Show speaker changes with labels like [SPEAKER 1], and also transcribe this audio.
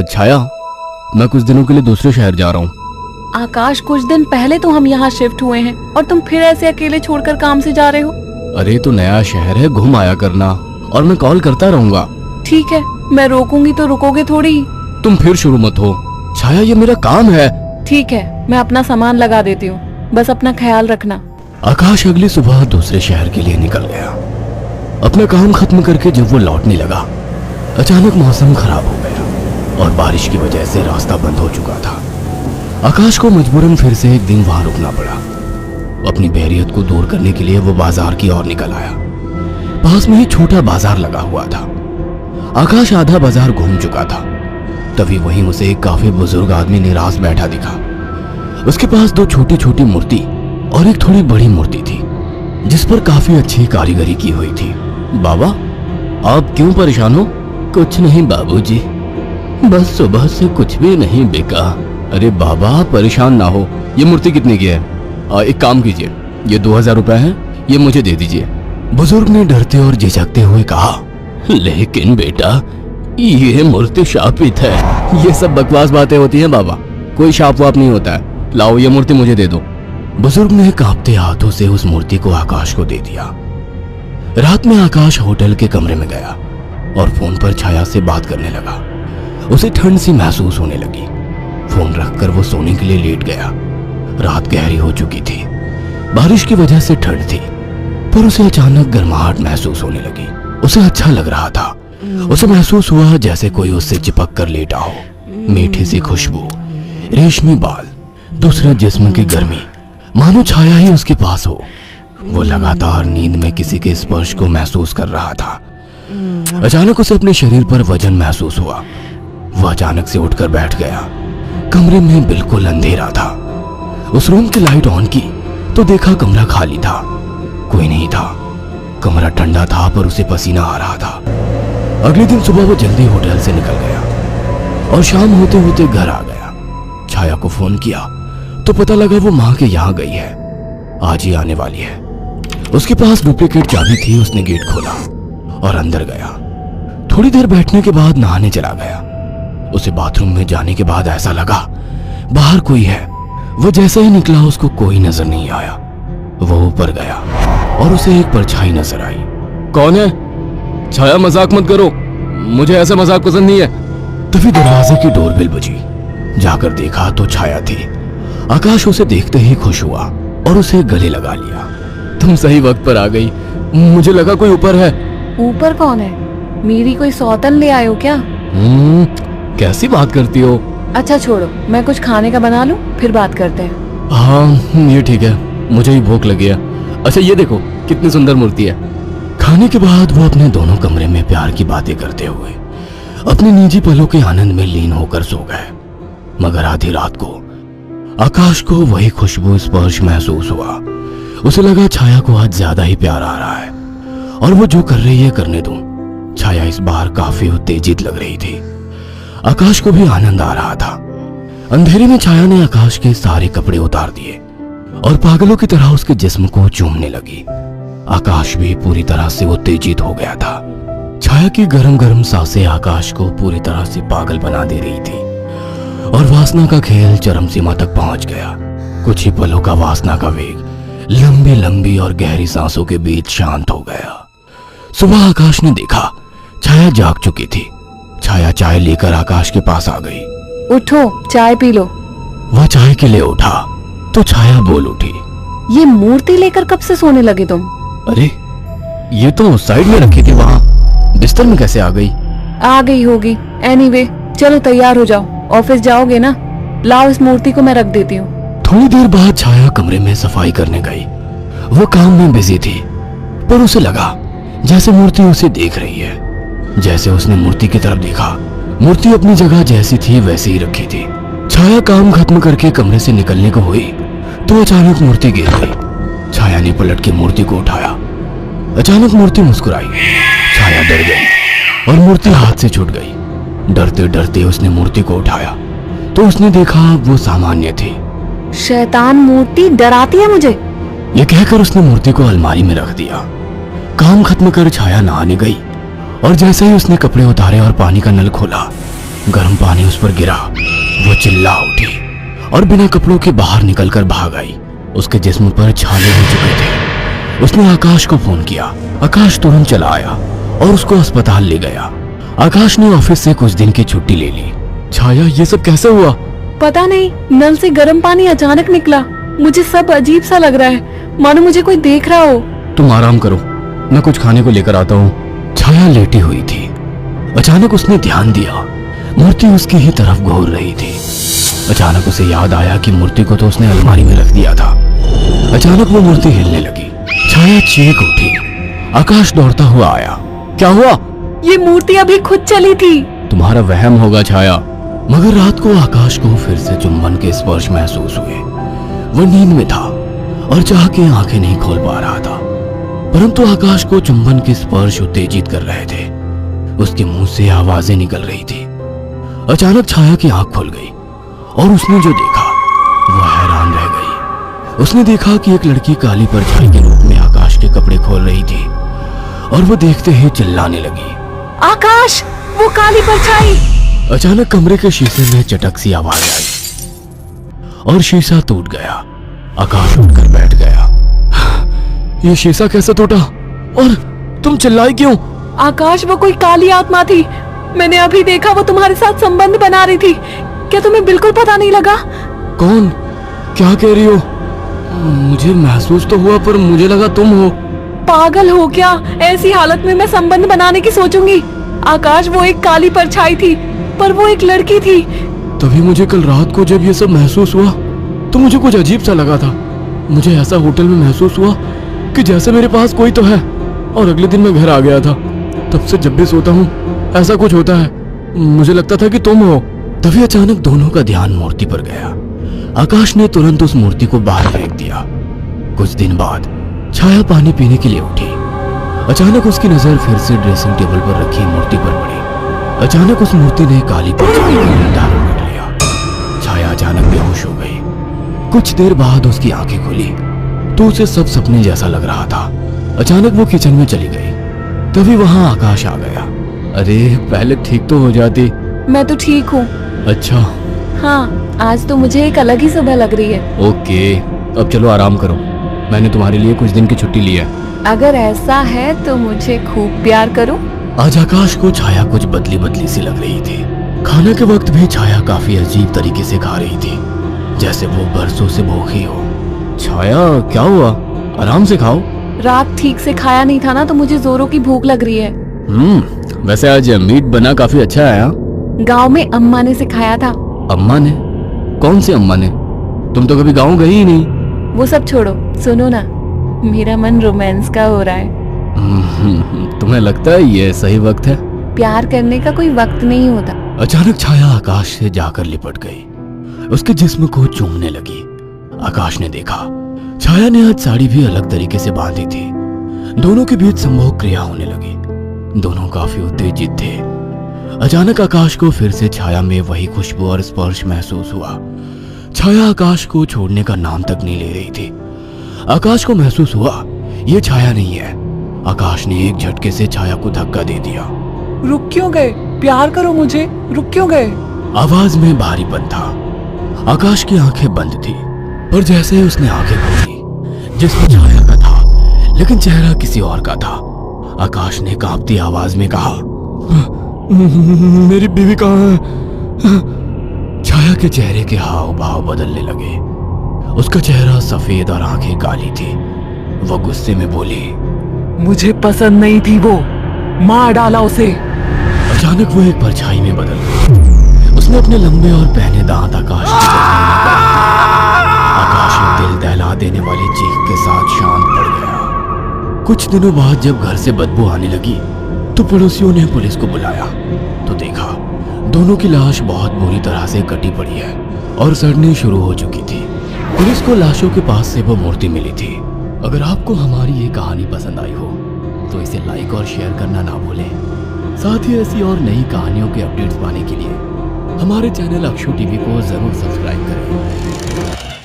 [SPEAKER 1] छाया, मैं कुछ दिनों के लिए दूसरे शहर जा रहा हूँ।
[SPEAKER 2] आकाश, कुछ दिन पहले तो हम यहाँ शिफ्ट हुए हैं और तुम फिर ऐसे अकेले छोड़कर काम से जा रहे हो।
[SPEAKER 1] अरे तो नया शहर है, घूम आया करना, और मैं कॉल करता रहूंगा।
[SPEAKER 2] ठीक है, मैं रोकूंगी तो रुकोगे थोड़ी।
[SPEAKER 1] तुम फिर शुरू मत हो छाया, ये मेरा काम है।
[SPEAKER 2] ठीक है, मैं अपना सामान लगा देती हूँ, बस अपना ख्याल रखना।
[SPEAKER 1] आकाश अगली सुबह दूसरे शहर के लिए निकल गया। अपना काम खत्म करके जब वो लौटने लगा, अचानक मौसम खराब हो गया और बारिश की वजह से रास्ता बंद हो चुका था। आकाश को मजबूरन फिर से एक दिन वहां रुकना पड़ा। अपनी बोरियत को दूर करने के लिए वो बाजार की ओर निकल आया। पास में ही छोटा बाजार लगा हुआ था। आकाश आधा बाजार घूम चुका था, तभी वहीं उसे एक काफी बुजुर्ग आदमी निराश बैठा दिखा। उसके पास दो छोटी छोटी मूर्ति और एक थोड़ी बड़ी मूर्ति थी, जिस पर काफी अच्छी कारीगरी की हुई थी। बाबा, आप क्यों परेशान हो? कुछ नहीं बाबूजी, बस सुबह से कुछ भी नहीं बिका। अरे बाबा, परेशान ना हो। ये मूर्ति कितने की है? एक काम कीजिए, ये 2000 रुपए है, ये मुझे दे दीजिए। बुजुर्ग ने डरते और झिझकते हुए कहा, लेकिन बेटा, ये मूर्ति शापित है। ये सब बकवास बातें होती हैं बाबा, कोई शाप वाप नहीं होता है। लाओ, ये मूर्ति मुझे दे दो। बुजुर्ग ने कांपते हाथों से उस मूर्ति को आकाश को दे दिया। रात में आकाश होटल के कमरे में गया और फोन पर छाया से बात करने लगा। उसे ठंड सी महसूस होने लगी। फोन रखकर वो सोने के लिए लेट गया। रात गहरी हो चुकी थी, बारिश की वजह से ठंड थी, पर उसे अचानक गर्माहट महसूस होने लगी। उसे अच्छा लग रहा था। उसे महसूस हुआ जैसे कोई उससे चिपक कर लेटा हो। मीठी सी खुशबू, रेशमी बाल, दूसरे जिस्म की गर्मी, मानो छाया ही उसके पास हो। वो लगातार नींद में किसी के स्पर्श को महसूस कर रहा था। अचानक उसे अपने शरीर पर वजन महसूस हुआ। वह अचानक से उठकर बैठ गया। कमरे में बिल्कुल अंधेरा था। उस रूम की लाइट ऑन की तो देखा कमरा खाली था, कोई नहीं था। कमरा ठंडा था पर उसे पसीना आ रहा था। अगले दिन सुबह वो जल्दी होटल से निकल गया और शाम होते होते घर आ गया। छाया को फोन किया तो पता लगा वो माँ के यहाँ गई है, आज ही आने वाली है। उसके पास डुप्लीकेट चाबी थी। उसने गेट खोला और अंदर गया। थोड़ी देर बैठने के बाद नहाने चला गया। उसे बाथरूम में जाने के बाद ऐसा लगा बाहर कोई है। वो जैसे ही निकला उसको कोई नजर नहीं आया। वो ऊपर गया और उसे एक परछाई नजर आई। कौन है? छाया, मजाक मत करो, मुझे ऐसा मजाक पसंद नहीं है। तभी दरवाजे की डोरबेल बजी। जाकर देखा तो छाया थी। आकाश उसे देखते ही खुश हुआ और उसे गले लगा लिया। तुम सही वक्त पर आ गई, मुझे लगा कोई ऊपर है।
[SPEAKER 2] ऊपर कौन है? मेरी कोई सौतन ले आए हो क्या?
[SPEAKER 1] कैसी बात करती हो?
[SPEAKER 2] अच्छा छोड़ो, मैं कुछ खाने का बना लूं, फिर बात करते हैं।
[SPEAKER 1] हाँ ये ठीक है, मुझे ही भूख लगी है। अच्छा ये देखो कितनी सुंदर मूर्ति है। खाने के बाद वो अपने दोनों कमरे में प्यार की बातें करते हुए अपने निजी पलों के आनंद में लीन होकर सो गए। मगर आधी रात को आकाश को वही खुशबू स्पर्श महसूस हुआ। उसे लगा छाया को आज ज्यादा ही प्यार आ रहा है और वो जो कर रही है करने दूं। छाया इस बार काफी उत्तेजित लग रही थी। आकाश को भी आनंद आ रहा था। अंधेरे में छाया ने आकाश के सारे कपड़े उतार दिए और पागलों की तरह उसके जिस्म को चूमने लगी। आकाश भी पूरी तरह से उत्तेजित हो गया था। छाया की गरम गरम सांसें आकाश को पूरी तरह से पागल बना दे रही थी और वासना का खेल चरम सीमा तक पहुंच गया। कुछ ही पलों का वासना का वेग लंबी लंबी और गहरी सांसों के बीच शांत हो गया। सुबह आकाश ने देखा छाया जाग चुकी थी। छाया चाय लेकर आकाश के पास आ गई।
[SPEAKER 2] उठो, चाय पी लो।
[SPEAKER 1] वह चाय के लिए उठा तो छाया बोल उठी,
[SPEAKER 2] ये मूर्ति लेकर कब से सोने लगे तुम?
[SPEAKER 1] अरे ये तो साइड में रखी थी, वहां बिस्तर में कैसे आ गई?
[SPEAKER 2] आ गई होगी। एनीवे, चलो तैयार हो जाओ, ऑफिस जाओगे ना? लाओ इस मूर्ति को मैं रख देती हूँ।
[SPEAKER 1] थोड़ी देर बाद छाया कमरे में सफाई करने गई। वो काम में बिजी थी पर उसे लगा जैसे मूर्ति उसे देख रही है। जैसे उसने मूर्ति की तरफ देखा, मूर्ति अपनी जगह जैसी थी वैसे ही रखी थी। छाया काम खत्म करके कमरे से निकलने को हुई तो अचानक मूर्ति गिर गई। छाया ने पलट के मूर्ति को उठाया। अचानक मूर्ति मुस्कुराई। छाया डर गई और मूर्ति हाथ से छूट गई। डरते डरते उसने मूर्ति को उठाया तो उसने देखा वो सामान्य थी।
[SPEAKER 2] शैतान मूर्ति डराती है मुझे।
[SPEAKER 1] ये कहकर उसने मूर्ति को अलमारी में रख दिया। काम खत्म कर छाया नहाने गई और जैसे ही उसने कपड़े उतारे और पानी का नल खोला, गर्म पानी उस पर गिरा। वो चिल्ला उठी और बिना कपड़ों के बाहर निकलकर भाग आई। उसके जिस्म पर छाले हो चुके थे। उसने आकाश को फोन किया। आकाश तुरंत चला आया और उसको अस्पताल ले गया। आकाश ने ऑफिस से कुछ दिन की छुट्टी ले ली। छाया, ये सब कैसे हुआ?
[SPEAKER 2] पता नहीं, नल से गर्म पानी अचानक निकला। मुझे सब अजीब सा लग रहा है, मानो मुझे कोई देख रहा हो।
[SPEAKER 1] तुम आराम करो, मैं कुछ खाने को लेकर आता हूँ। छाया लेटी हुई थी। अचानक उसने ध्यान दिया, मूर्ति उसकी ही तरफ घूर रही थी। अचानक उसे याद आया कि मूर्ति को तो उसने अलमारी में रख दिया था। अचानक वो मूर्ति हिलने लगी। छाया चीख उठी। आकाश दौड़ता हुआ आया। क्या हुआ?
[SPEAKER 2] ये मूर्ति अभी खुद चली थी।
[SPEAKER 1] तुम्हारा वहम होगा छाया। मगर रात को आकाश को फिर से चुंबन के स्पर्श महसूस हुए। वो नींद में था और चाह के आंखें नहीं खोल पा रहा था, परंतु आकाश को चुंबन के स्पर्श उत्तेजित कर रहे थे। उसके मुंह से आवाजें निकल रही थी। अचानक छाया की आंख खुल गई और उसने जो देखा वो हैरान रह गई। उसने देखा कि एक लड़की काली परछाई के रूप में आकाश के कपड़े खोल रही थी और वो देखते ही चिल्लाने लगी,
[SPEAKER 2] आकाश, वो काली परछाई!
[SPEAKER 1] अचानक कमरे के शीशे में चटक सी आवाज आई और शीशा टूट गया। आकाश उठकर बैठ गया। ये शीशा कैसे टूटा? और तुम चिल्लाई क्यों?
[SPEAKER 2] आकाश, वो कोई काली आत्मा थी। मैंने अभी देखा, वो तुम्हारे साथ संबंध बना रही थी। क्या तुम्हें बिल्कुल पता नहीं लगा?
[SPEAKER 1] कौन? क्या कह रही हो? मुझे महसूस तो हुआ, पर मुझे लगा तुम हो।
[SPEAKER 2] पागल हो क्या? ऐसी हालत में मैं संबंध बनाने की सोचूंगी? आकाश, वो एक काली परछाई थी, पर वो एक लड़की थी।
[SPEAKER 1] तभी मुझे कल रात को जब ये सब महसूस हुआ तो मुझे कुछ अजीब सा लगा था। मुझे ऐसा होटल में महसूस हुआ कि जैसे मेरे पास कोई तो है। और अगले दिन मैं घर आ गया था। तब से जब भी सोता हूँ ऐसा कुछ होता है। मुझे लगता था कि तुम हो। तभी अचानक दोनों का ध्यान मूर्ति पर गया। आकाश ने तुरंत उस मूर्ति को बाहर फेंक दिया। कुछ दिन बाद छाया पानी पीने के लिए उठी। अचानक उसकी नजर फिर से ड्रेसिंग टेबल पर रखी मूर्ति पर पड़ी। अचानक उस मूर्ति ने काली परछाई का निर्धारण कर लिया। छाया अचानक बेहोश हो गई। कुछ देर बाद उसकी आंखें खुली तो उसे सब सपने जैसा लग रहा था। अचानक वो किचन में चली गई। तभी वहां आकाश आ गया। अरे, पहले ठीक तो हो जाती।
[SPEAKER 2] मैं तो ठीक हूँ।
[SPEAKER 1] अच्छा।
[SPEAKER 2] हाँ, आज तो मुझे एक अलग ही सुबह लग रही है।
[SPEAKER 1] ओके, अब चलो आराम करो। मैंने तुम्हारे लिए कुछ दिन की छुट्टी ली है।
[SPEAKER 2] अगर ऐसा है तो मुझे खूब प्यार करो।
[SPEAKER 1] आज आकाश को छाया कुछ बदली बदली सी लग रही थी। खाने के वक्त भी छाया काफी अजीब तरीके से खा रही थी, जैसे वो बरसों से भूखी हो। छाया, क्या हुआ? आराम से खाओ।
[SPEAKER 2] रात ठीक से खाया नहीं था ना, तो मुझे जोरों की भूख लग रही है।
[SPEAKER 1] वैसे आज मीट बना काफी अच्छा है।
[SPEAKER 2] गांव में अम्मा ने सिखाया था।
[SPEAKER 1] अम्मा ने? कौन सी अम्मा ने? तुम तो कभी गांव गई ही नहीं।
[SPEAKER 2] वो सब छोड़ो, सुनो ना, मेरा मन रोमांस का हो रहा है।
[SPEAKER 1] तुम्हें लगता है ये सही वक्त है?
[SPEAKER 2] प्यार करने का कोई वक्त नहीं होता।
[SPEAKER 1] अचानक छाया आकाश से जाकर लिपट गई। उसके जिस्म को चूमने लगी। आकाश ने देखा छाया ने आज साड़ी भी अलग तरीके से बांधी थी। दोनों के बीच संभोग क्रिया होने लगी। दोनों काफी उत्तेजित थे। अचानक आकाश को फिर से छाया में वही खुशबू और स्पर्श महसूस हुआ। छाया आकाश को छोड़ने का नाम तक नहीं ले रही थी। आकाश को महसूस हुआ ये छाया नहीं है। आकाश ने एक झटके से छाया को धक्का दे दिया।
[SPEAKER 2] रुक क्यों गए? प्यार करो मुझे, रुक क्यों गए?
[SPEAKER 1] आवाज में भारीपन था। आकाश की आंखें बंद थी, पर जैसे ही उसने आंखें खोली, जिसमें छाया का था लेकिन चेहरा किसी और का था। आकाश ने कांपती आवाज में कहा, मेरी बीवी कहाँ है? छाया के चेहरे के हाव भाव बदलने लगे। उसका चेहरा सफेद और आंखें काली थी। वो गुस्से में बोली,
[SPEAKER 2] मुझे पसंद नहीं थी वो, मार डाला उसे।
[SPEAKER 1] अचानक वो एक परछाई में बदल गई। उसने अपने लंबे और पहने दांत आकाश की गर्दन में काटे। आकाश एक दिल दहला देने वाली चीख के साथ शांत पड़ गया। कुछ दिनों बाद जब घर से बदबू आने लगी तो पड़ोसियों ने पुलिस को बुलाया तो देखा दोनों की लाश बहुत बुरी तरह से कटी पड़ी है और सड़ने शुरू हो चुकी थी। पुलिस को लाशों के पास से वो मूर्ति मिली थी। अगर आपको हमारी ये कहानी पसंद आई हो तो इसे लाइक और शेयर करना ना भूलें। साथ ही ऐसी और नई कहानियों के अपडेट्स पाने के लिए हमारे चैनल अक्षु टीवी को जरूर सब्सक्राइब करें।